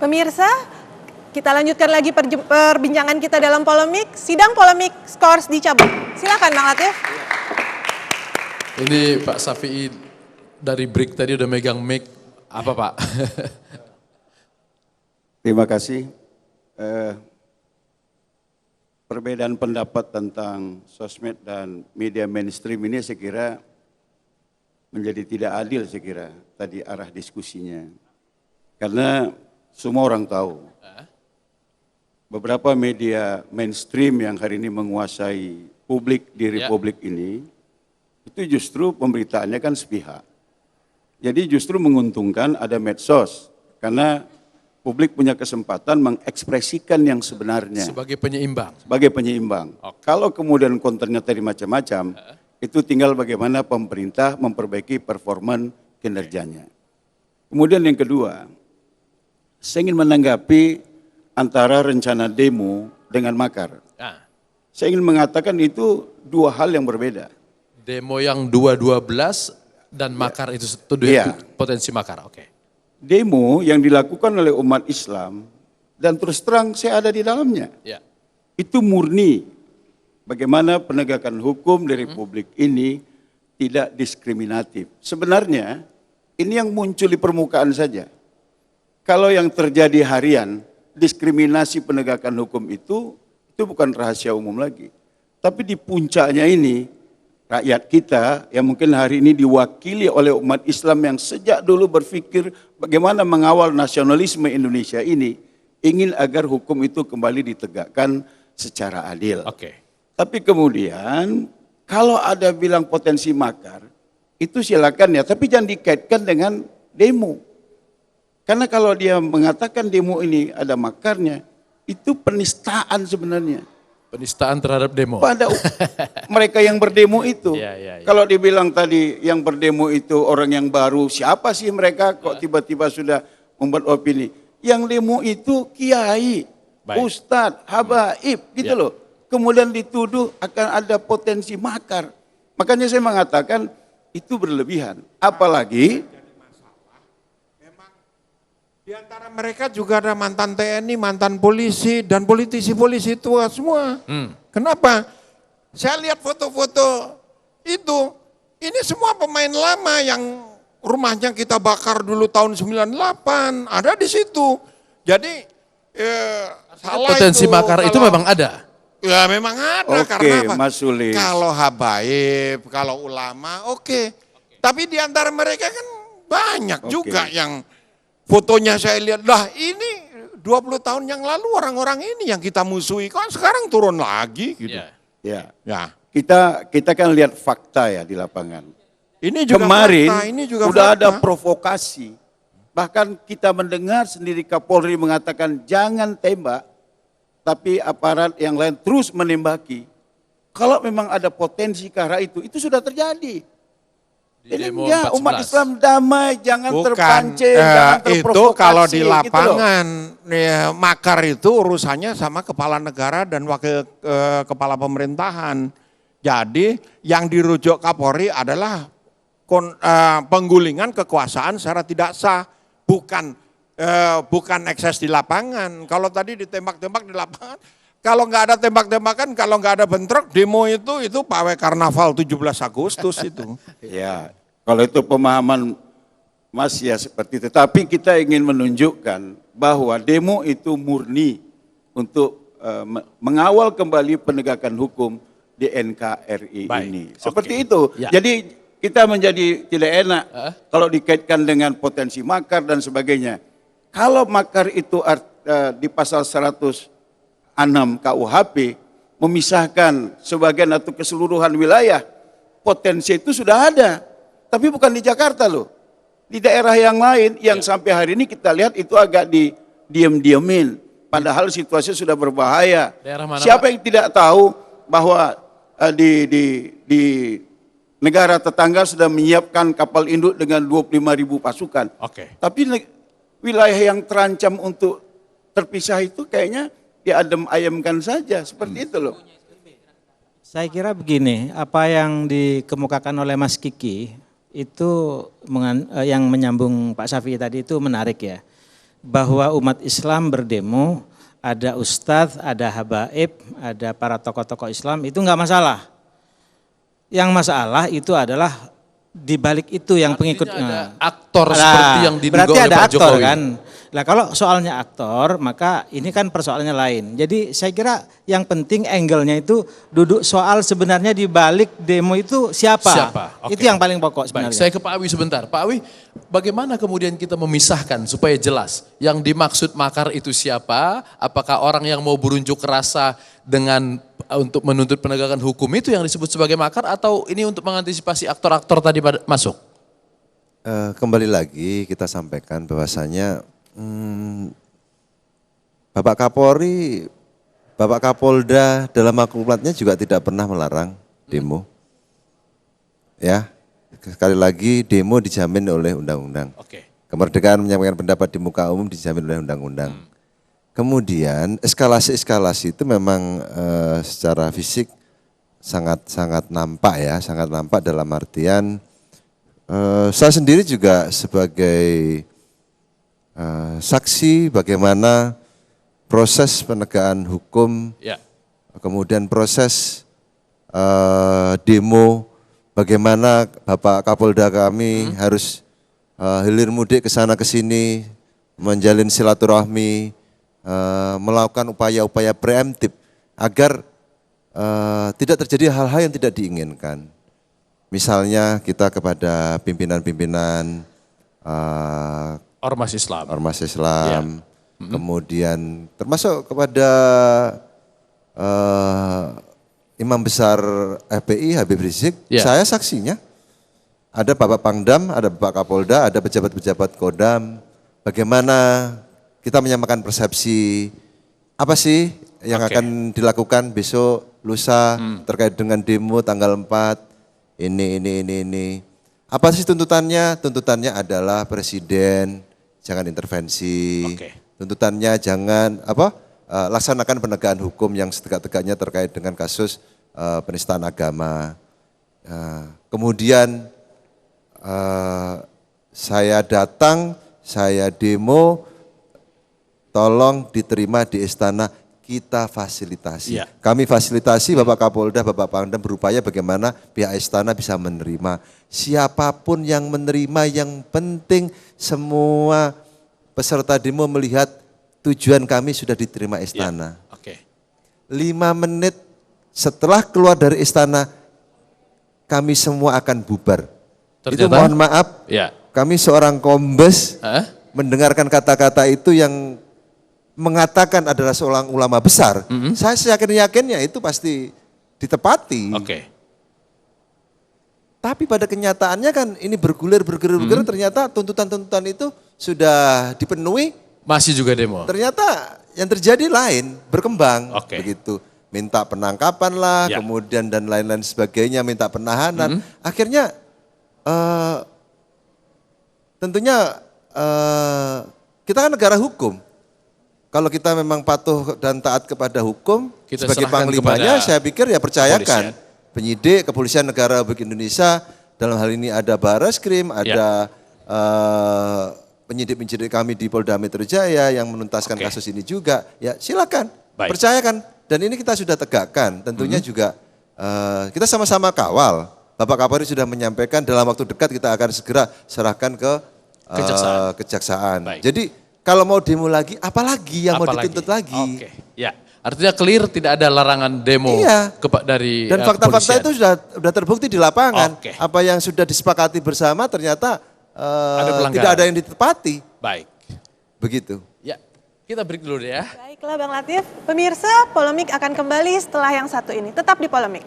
Pemirsa, kita lanjutkan lagi perbincangan kita dalam polemik. Sidang polemik skors dicabut. Silakan Bang Latif. Ini Pak Syafi'i dari BRIK tadi udah megang mic. Apa Pak? Terima kasih. Perbedaan pendapat tentang sosmed dan media mainstream ini saya kira menjadi tidak adil saya kira tadi arah diskusinya. Karena semua orang tahu beberapa media mainstream yang hari ini menguasai publik di Republik ini itu justru pemberitaannya kan sepihak. Jadi justru menguntungkan ada medsos karena publik punya kesempatan mengekspresikan yang sebenarnya. Sebagai penyeimbang. Sebagai penyeimbang. Okay. Kalau kemudian kontennya tadi macam-macam, itu tinggal bagaimana pemerintah memperbaiki performa kinerjanya. Kemudian yang kedua, saya ingin menanggapi antara rencana demo dengan makar. Saya ingin mengatakan itu dua hal yang berbeda. Demo yang 212 dan makar itu potensi makar, oke. Demo yang dilakukan oleh umat Islam dan terus terang saya ada di dalamnya. Ya. Itu murni bagaimana penegakan hukum di Republik ini tidak diskriminatif. Sebenarnya ini yang muncul di permukaan saja. Kalau yang terjadi harian, diskriminasi penegakan hukum itu bukan rahasia umum lagi. Tapi di puncaknya ini, rakyat kita yang mungkin hari ini diwakili oleh umat Islam yang sejak dulu berpikir bagaimana mengawal nasionalisme Indonesia ini, ingin agar hukum itu kembali ditegakkan secara adil. Oke. Tapi kemudian kalau ada bilang potensi makar, itu silakan ya, tapi jangan dikaitkan dengan demo. Karena kalau dia mengatakan demo ini ada makarnya, itu penistaan sebenarnya. Penistaan terhadap demo. Pada mereka yang berdemo itu. Ya. Kalau dibilang tadi yang berdemo itu orang yang baru, siapa sih mereka kok tiba-tiba sudah membuat opini. Yang demo itu kiai, ustadz, habaib gitu loh. Kemudian dituduh akan ada potensi makar. Makanya saya mengatakan itu berlebihan. Apalagi di antara mereka juga ada mantan TNI, mantan polisi, dan politisi-polisi tua semua. Kenapa? Saya lihat foto-foto itu, ini semua pemain lama yang rumahnya kita bakar dulu tahun 98, ada di situ. Jadi, salah potensi itu, makar itu memang ada? Ya memang ada, oke, karena apa? Mas Sulis. Kalau habaib, kalau ulama, oke. Tapi di antara mereka kan banyak juga yang fotonya saya lihat, lah ini 20 tahun yang lalu orang-orang ini yang kita musuhi, kok sekarang turun lagi gitu. Ya. Ya. Kita kan lihat fakta ya di lapangan. Ini juga kemarin fakta, ini juga udah fakta. ada provokasi. Bahkan kita mendengar sendiri Kapolri mengatakan jangan tembak, tapi aparat yang lain terus menembaki. Kalau memang ada potensi ke arah itu sudah terjadi. Ini ya umat Islam damai, jangan terpancing, jangan terprovokasi. Itu kalau di gitu lapangan ya, makar itu urusannya sama kepala negara dan wakil kepala pemerintahan. Jadi yang dirujuk Kapolri adalah penggulingan kekuasaan secara tidak sah, bukan ekses di lapangan. Kalau tadi ditembak-tembak di lapangan, kalau nggak ada tembak-tembakan, kalau nggak ada bentrok, demo itu pawai karnaval 17 Agustus itu. Ya, kalau itu pemahaman Mas ya seperti itu. Tapi kita ingin menunjukkan bahwa demo itu murni untuk mengawal kembali penegakan hukum di NKRI ini. Seperti itu. Ya. Jadi kita menjadi tidak enak kalau dikaitkan dengan potensi makar dan sebagainya. Kalau makar itu di pasal 106 KUHP memisahkan sebagian atau keseluruhan wilayah, potensi itu sudah ada. Tapi bukan di Jakarta loh. Di daerah yang lain yang sampai hari ini kita lihat itu agak diam-diamin. Padahal situasi sudah berbahaya. Siapa yang tidak tahu bahwa di negara tetangga sudah menyiapkan kapal induk dengan 25.000 pasukan. Tapi wilayah yang terancam untuk terpisah itu kayaknya diadem-ayemkan saja, seperti itu loh. Saya kira begini, apa yang dikemukakan oleh Mas Kiki itu yang menyambung Pak Syafi'i tadi itu menarik ya. bahwa umat Islam berdemo, ada ustadz, ada habaib, ada para tokoh-tokoh Islam, itu enggak masalah. Yang masalah itu adalah di balik itu yang pengikutnya. Ada aktor seperti yang diduga berarti oleh ada Pak aktor Jokowi. kan. Nah kalau soalnya aktor, maka ini kan persoalannya lain. Jadi saya kira yang penting angle-nya itu duduk soal sebenarnya di balik demo itu siapa. Oke. Itu yang paling pokok Baik, sebenarnya. saya ke Pak Awi sebentar. Pak Awi, bagaimana kemudian kita memisahkan supaya jelas yang dimaksud makar itu siapa? Apakah orang yang mau berunjuk rasa dengan untuk menuntut penegakan hukum itu yang disebut sebagai makar atau ini untuk mengantisipasi aktor-aktor tadi masuk? Kembali lagi kita sampaikan bahwasanya Bapak Kapolri, Bapak Kapolda dalam maklumatnya juga tidak pernah melarang demo. Ya, sekali lagi demo dijamin oleh undang-undang. Oke. Kemerdekaan menyampaikan pendapat di muka umum dijamin oleh undang-undang. Kemudian eskalasi-eskalasi itu memang secara fisik sangat nampak ya, sangat nampak dalam artian saya sendiri juga sebagai saksi bagaimana proses penegakan hukum, Ya. kemudian proses demo, bagaimana Bapak Kapolda kami harus hilir mudik ke sana ke sini, menjalin silaturahmi, melakukan upaya-upaya preemptif agar tidak terjadi hal-hal yang tidak diinginkan. Misalnya kita kepada pimpinan-pimpinan Ormas Islam. Ormas Islam, kemudian termasuk kepada Imam Besar FPI Habib Rizik, saya saksinya. Ada Bapak Pangdam, ada Bapak Kapolda, ada pejabat-pejabat Kodam. Bagaimana kita menyamakan persepsi apa sih yang akan dilakukan besok, lusa terkait dengan demo tanggal 4, ini. Apa sih tuntutannya? Tuntutannya adalah presiden jangan intervensi. Tuntutannya jangan laksanakan penegakan hukum yang setegak-tegaknya terkait dengan kasus penistaan agama. Kemudian saya datang, saya demo, tolong diterima di istana, kita fasilitasi. Kami fasilitasi Bapak Kapolda, Bapak Pangdam berupaya bagaimana pihak istana bisa menerima. Siapapun yang menerima, yang penting semua peserta demo melihat tujuan kami sudah diterima istana. 5 menit setelah keluar dari istana, kami semua akan bubar. Itu mohon maaf, kami seorang kombes mendengarkan kata-kata itu yang mengatakan adalah seorang ulama besar, saya yakin-yakinnya itu pasti ditepati. Tapi pada kenyataannya kan ini bergulir, ternyata tuntutan-tuntutan itu sudah dipenuhi. Masih juga demo? Ternyata yang terjadi lain, berkembang begitu. Minta penangkapan lah, kemudian dan lain-lain sebagainya, minta penahanan. Akhirnya tentunya kita kan negara hukum. Kalau kita memang patuh dan taat kepada hukum, kita sebagai panglimanya saya pikir ya percayakan. Penyidik Kepolisian Negara Republik Indonesia, dalam hal ini ada Barreskrim, ada penyidik-penyidik kami di Polda Metro Jaya yang menuntaskan kasus ini juga. Ya silakan, percayakan. Dan ini kita sudah tegakkan, tentunya juga kita sama-sama kawal. Bapak Kapolri sudah menyampaikan dalam waktu dekat kita akan segera serahkan ke kejaksaan. Jadi kalau mau demo lagi, apalagi yang mau dituntut lagi? Artinya clear tidak ada larangan demo dari dan fakta-fakta itu sudah terbukti di lapangan. Apa yang sudah disepakati bersama ternyata tidak ada yang ditepati. Baik. Begitu. Ya, kita break dulu deh ya. Baiklah Bang Latif, pemirsa Polemik akan kembali setelah yang satu ini. Tetap di Polemik.